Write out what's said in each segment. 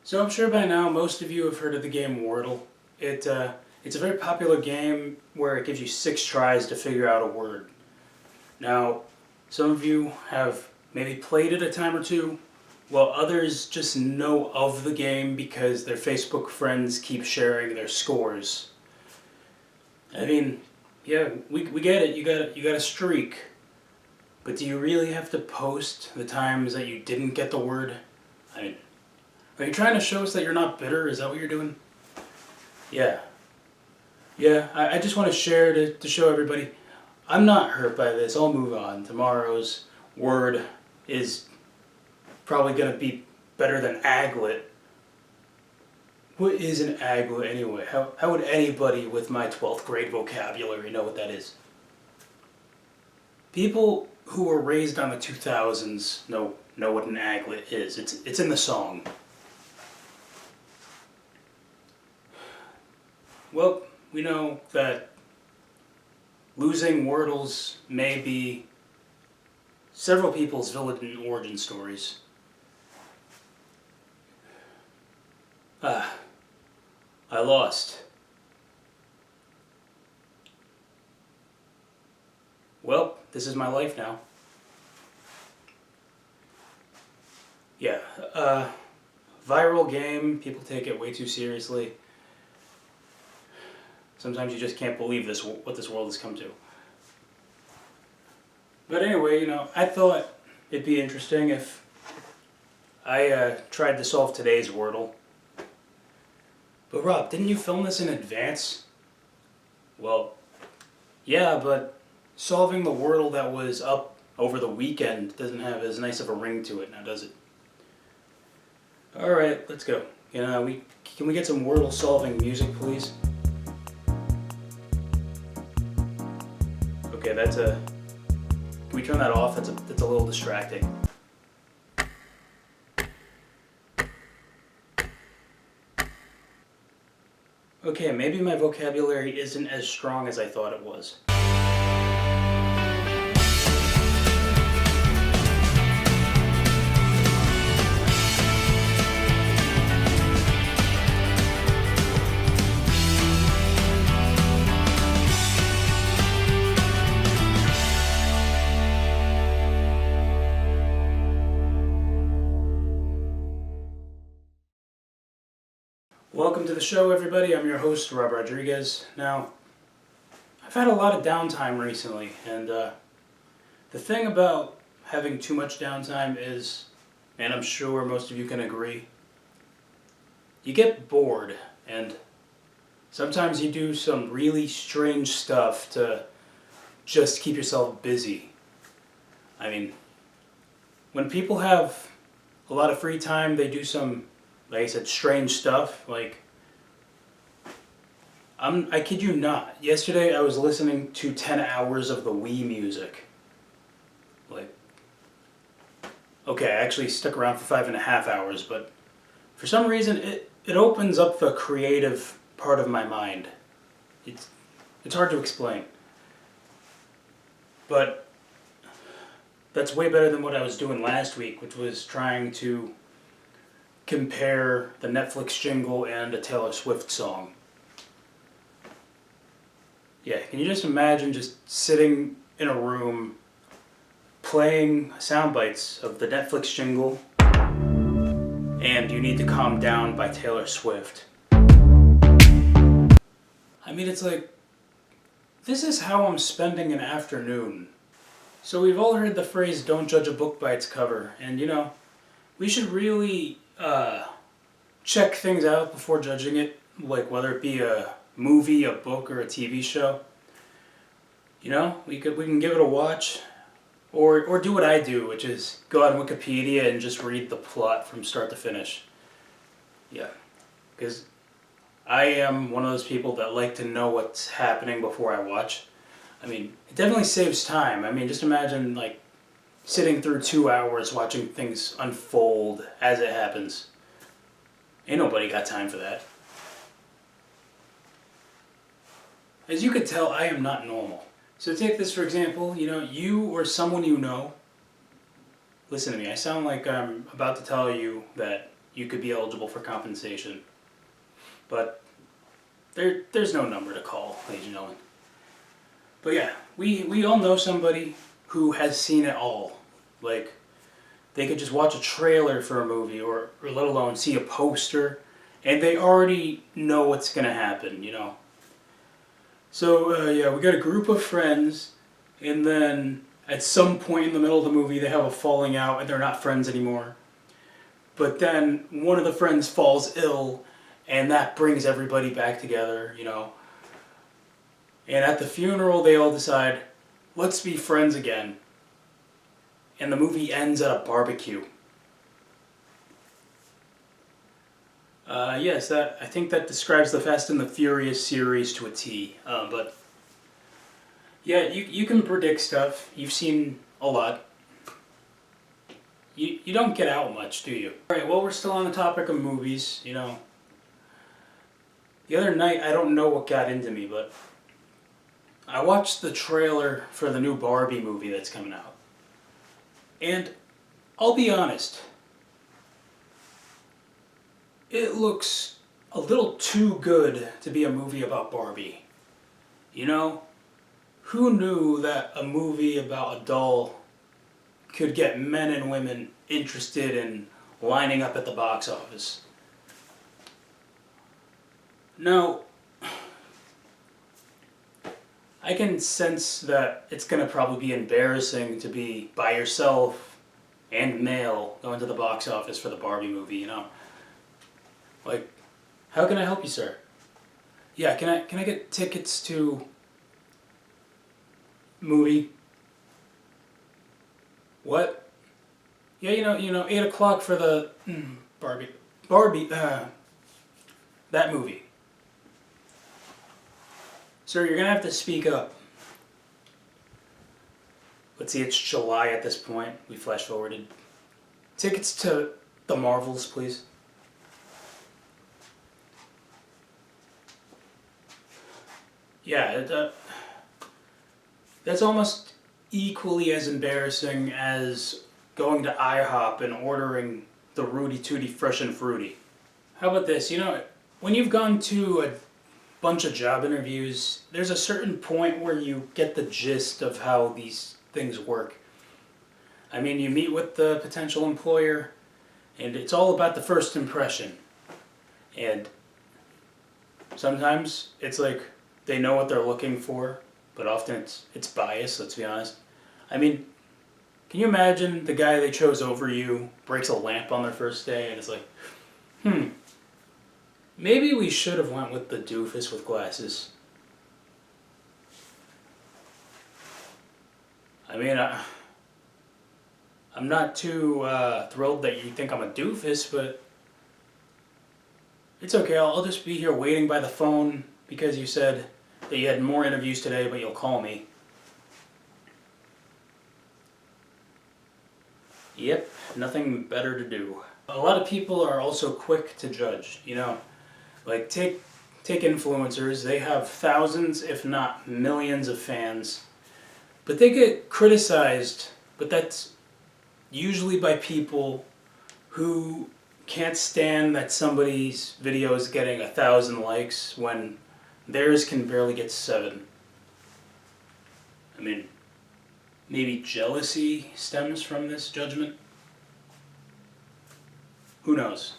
So I'm sure by now most of you have heard of the game Wordle. It's a very popular game where it gives you 6 tries to figure out a word. Now, some of you have maybe played it a time or two, while others just know of the game because their Facebook friends keep sharing their scores. I mean, yeah, we get it. You got a streak, but do you really have to post the times that you didn't get the word? I mean, are you trying to show us that you're not bitter? Is that what you're doing? Yeah. Yeah, I just want to share to show everybody I'm not hurt by this. I'll move on. Tomorrow's word is probably going to be better than aglet. What is an aglet anyway? How would anybody with my 12th grade vocabulary know what that is? People who were raised on the 2000s know what an aglet is. It's in the song. Well, we know that losing Wordles may be several people's villain origin stories. I lost. Well, this is my life now. Yeah, viral game, people take it way too seriously. Sometimes you just can't believe what this world has come to. But anyway, I thought it'd be interesting if I tried to solve today's Wordle. But Rob, didn't you film this in advance? Well, yeah, but solving the Wordle that was up over the weekend doesn't have as nice of a ring to it now, does it? Alright, let's go. Can we get some Wordle solving music, please? Okay, can we turn that off? That's a little distracting. Okay, maybe my vocabulary isn't as strong as I thought it was. Welcome to the show, everybody. I'm your host, Rob Rodriguez. Now, I've had a lot of downtime recently, and the thing about having too much downtime is, and I'm sure most of you can agree, you get bored, and sometimes you do some really strange stuff to just keep yourself busy. I mean, when people have a lot of free time, they do some, like I said, strange stuff. Like, I kid you not, yesterday I was listening to 10 hours of the Wii music. Like, okay, I actually stuck around for 5.5 hours, but for some reason it opens up the creative part of my mind. It's hard to explain. But that's way better than what I was doing last week, which was trying to compare the Netflix jingle and a Taylor Swift song. Yeah, can you just imagine just sitting in a room playing sound bites of the Netflix jingle and You Need to Calm Down by Taylor Swift? I mean, it's like, this is how I'm spending an afternoon. So we've all heard the phrase, don't judge a book by its cover, and we should really check things out before judging it, like whether it be a movie, a book, or a TV show. We can give it a watch, or do what I do, which is go on Wikipedia and just read the plot from start to finish. Yeah, because I am one of those people that like to know what's happening before I watch. I mean, it definitely saves time. I mean, just imagine like sitting through 2 hours watching things unfold as it happens. Ain't nobody got time for that. As you could tell, I am not normal. So take this for example, you or someone you know, listen to me, I sound like I'm about to tell you that you could be eligible for compensation. But there's no number to call, ladies and gentlemen. But yeah, we all know somebody who has seen it all. Like, they could just watch a trailer for a movie, or let alone see a poster, and they already know what's going to happen, you know. So, yeah, we got a group of friends, and then at some point in the middle of the movie, they have a falling out, and they're not friends anymore. But then one of the friends falls ill, and that brings everybody back together, you know. And at the funeral, they all decide, let's be friends again. And the movie ends at a barbecue. Yes, I think that describes the Fast and the Furious series to a T. But yeah, you can predict stuff. You've seen a lot. You don't get out much, do you? Alright, well, we're still on the topic of movies, you know. The other night, I don't know what got into me, but I watched the trailer for the new Barbie movie that's coming out. And I'll be honest, it looks a little too good to be a movie about Barbie. You know, who knew that a movie about a doll could get men and women interested in lining up at the box office? Now, I can sense that it's going to probably be embarrassing to be by yourself and male going to the box office for the Barbie movie, you know? Like, how can I help you, sir? Yeah, can I get tickets to movie? What? Yeah, you know, 8 o'clock for the Barbie, that movie. Sir, you're gonna have to speak up. Let's see, it's July at this point. We flash forwarded. Tickets to the Marvels, please. Yeah, that's almost equally as embarrassing as going to IHOP and ordering the Rudy Tooty Fresh and Fruity. How about this? You know, when you've gone to a bunch of job interviews, there's a certain point where you get the gist of how these things work. I mean, you meet with the potential employer, and it's all about the first impression. And sometimes it's like they know what they're looking for, but often it's biased, let's be honest. I mean, can you imagine the guy they chose over you breaks a lamp on their first day, and it's like, maybe we should have went with the doofus with glasses. I mean, I'm not too thrilled that you think I'm a doofus, but it's okay. I'll just be here waiting by the phone because you said that you had more interviews today, but you'll call me. Yep, nothing better to do. A lot of people are also quick to judge, you know. Like, take influencers. They have thousands, if not millions of fans. But they get criticized, but that's usually by people who can't stand that somebody's video is getting 1,000 likes when theirs can barely get 7. I mean, maybe jealousy stems from this judgment? Who knows?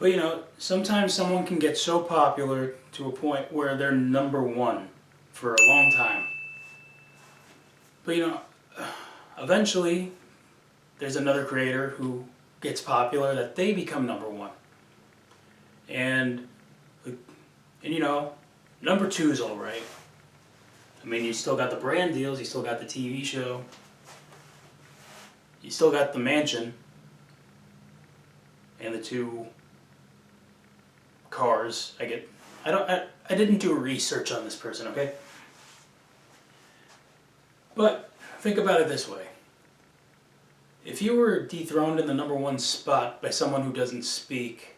But you know, sometimes someone can get so popular to a point where they're number one for a long time. But you know, eventually there's another creator who gets popular that they become number one. And you know, number 2 is alright. I mean, you still got the brand deals, you still got the TV show, you still got the mansion, and the 2 cars. I didn't do research on this person, okay? But think about it this way. If you were dethroned in the number 1 spot by someone who doesn't speak,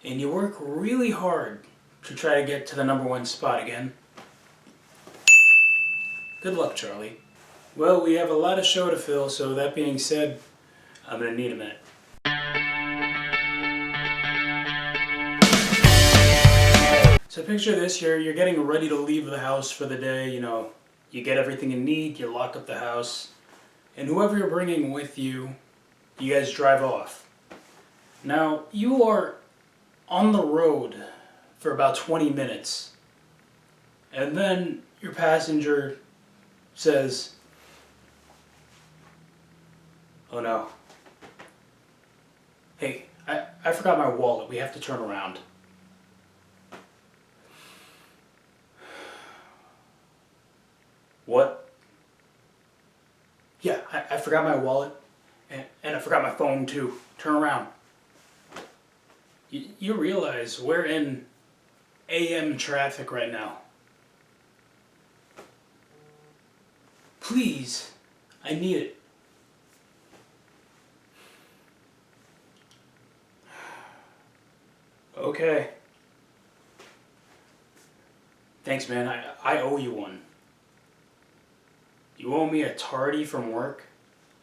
and you work really hard to try to get to the number 1 spot again, good luck, Charlie. Well, we have a lot of show to fill, so that being said, I'm gonna need a minute. So picture this, you're getting ready to leave the house for the day, you get everything you need, you lock up the house, and whoever you're bringing with you, you guys drive off. Now, you are on the road for about 20 minutes, and then your passenger says, "Oh no. Hey, I forgot my wallet, we have to turn around." What? Yeah, I forgot my wallet, and I forgot my phone too. Turn around. You realize we're in AM traffic right now. Please, I need it. Okay. Thanks, man. I owe you one. You owe me a tardy from work?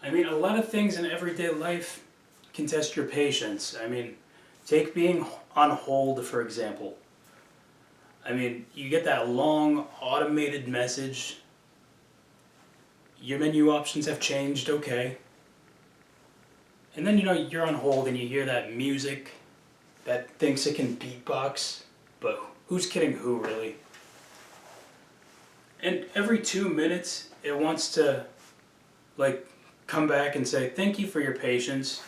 I mean, a lot of things in everyday life can test your patience. I mean, take being on hold, for example. I mean, you get that long automated message. Your menu options have changed, okay. And then, you're on hold and you hear that music that thinks it can beatbox. But who's kidding who, really? And every 2 minutes, it wants to, come back and say, "Thank you for your patience.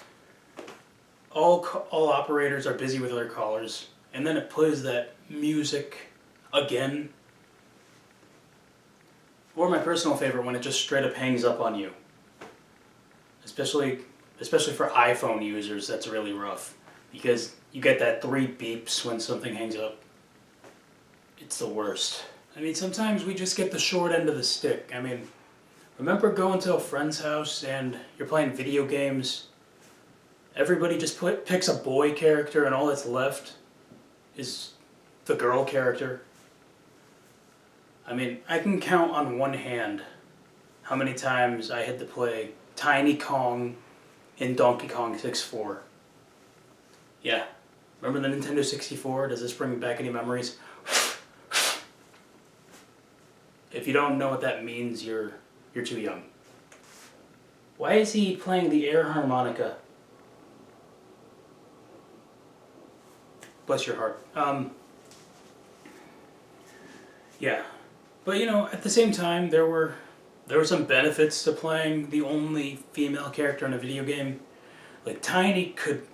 All operators are busy with other callers." And then it plays that music again. Or my personal favorite, when it just straight up hangs up on you. Especially for iPhone users, that's really rough. Because you get that 3 beeps when something hangs up. It's the worst. I mean, sometimes we just get the short end of the stick. I mean, remember going to a friend's house and you're playing video games? Everybody just picks a boy character and all that's left is the girl character. I mean, I can count on one hand how many times I had to play Tiny Kong in Donkey Kong 64. Yeah, remember the Nintendo 64? Does this bring back any memories? If you don't know what that means, you're too young. Why is he playing the air harmonica? Bless your heart. Yeah. But at the same time, there were some benefits to playing the only female character in a video game. Like, Tiny could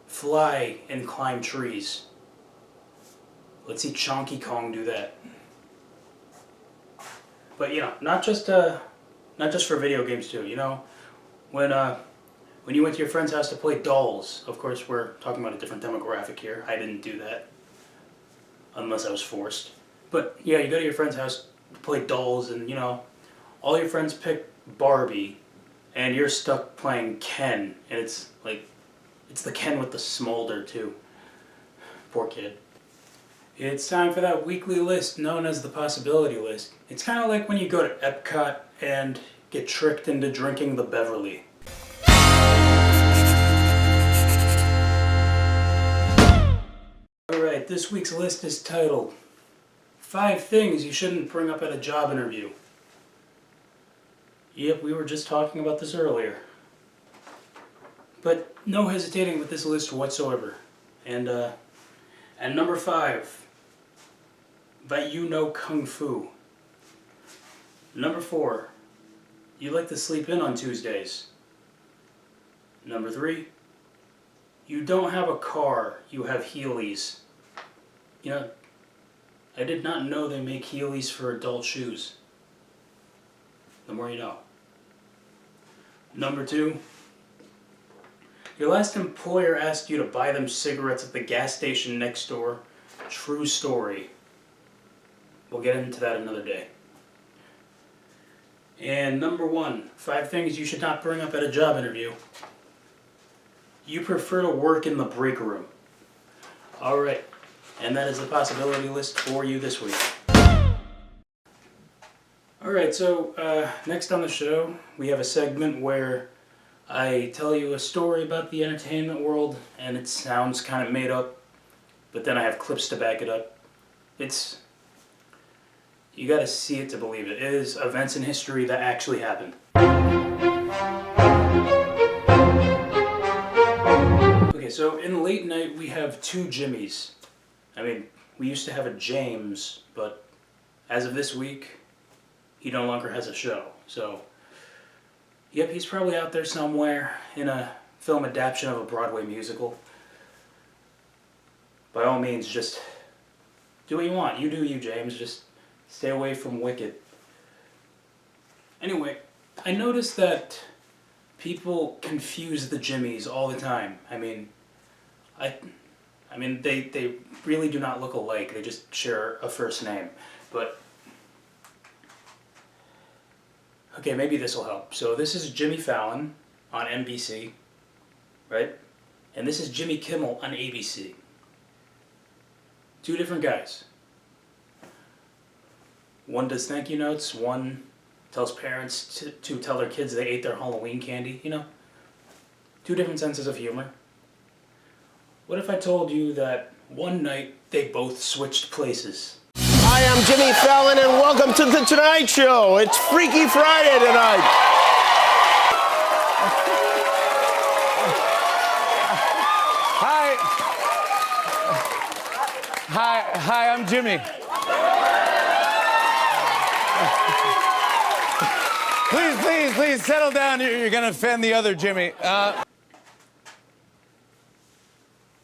fly and climb trees. Let's see Chonky Kong do that. But not just for video games too. When you went to your friend's house to play dolls. Of course, we're talking about a different demographic here. I didn't do that, unless I was forced. But yeah, you go to your friend's house to play dolls, and all your friends pick Barbie, and you're stuck playing Ken, and it's the Ken with the smolder too. Poor kid. It's time for that weekly list known as the possibility list. It's kind of like when you go to Epcot and get tricked into drinking the Beverly. Alright, this week's list is titled 5 Things You Shouldn't Bring Up at a Job Interview. Yep, we were just talking about this earlier. But no hesitating with this list whatsoever. And number 5, that you know Kung Fu. Number 4, you like to sleep in on Tuesdays. Number 3, you don't have a car, you have Heelys. I did not know they make Heelys for adult shoes. The more you know. Number 2, your last employer asked you to buy them cigarettes at the gas station next door. True story. We'll get into that another day. And number 1, 5 things you should not bring up at a job interview. You prefer to work in the break room. Alright, and that is the possibility list for you this week. Alright, so next on the show, we have a segment where I tell you a story about the entertainment world, and it sounds kind of made up, but then I have clips to back it up. you gotta see it to believe it. It is events in history that actually happened. Okay, so in late night we have two Jimmys. I mean, we used to have a James, but as of this week, he no longer has a show. So, yep, he's probably out there somewhere in a film adaptation of a Broadway musical. By all means, just do what you want. You do you, James. Just stay away from Wicked. Anyway, I noticed that people confuse the Jimmys all the time. I mean, they really do not look alike. They just share a first name. But okay, maybe this will help. So this is Jimmy Fallon on NBC, right? And this is Jimmy Kimmel on ABC. Two different guys. One does thank you notes, one tells parents to tell their kids they ate their Halloween candy, you know? Two different senses of humor. What if I told you that one night they both switched places? Hi, I'm Jimmy Fallon, and welcome to The Tonight Show. It's Freaky Friday tonight. Hi, I'm Jimmy. Please, settle down. You're going to offend the other Jimmy. To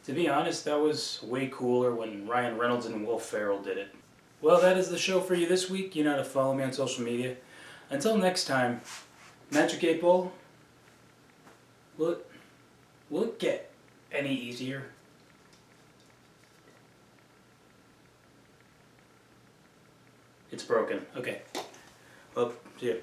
be honest, that was way cooler when Ryan Reynolds and Will Ferrell did it. Well, that is the show for you this week. You know how to follow me on social media. Until next time, Magic 8 Ball, will it get any easier? It's broken. Okay. Well, see ya.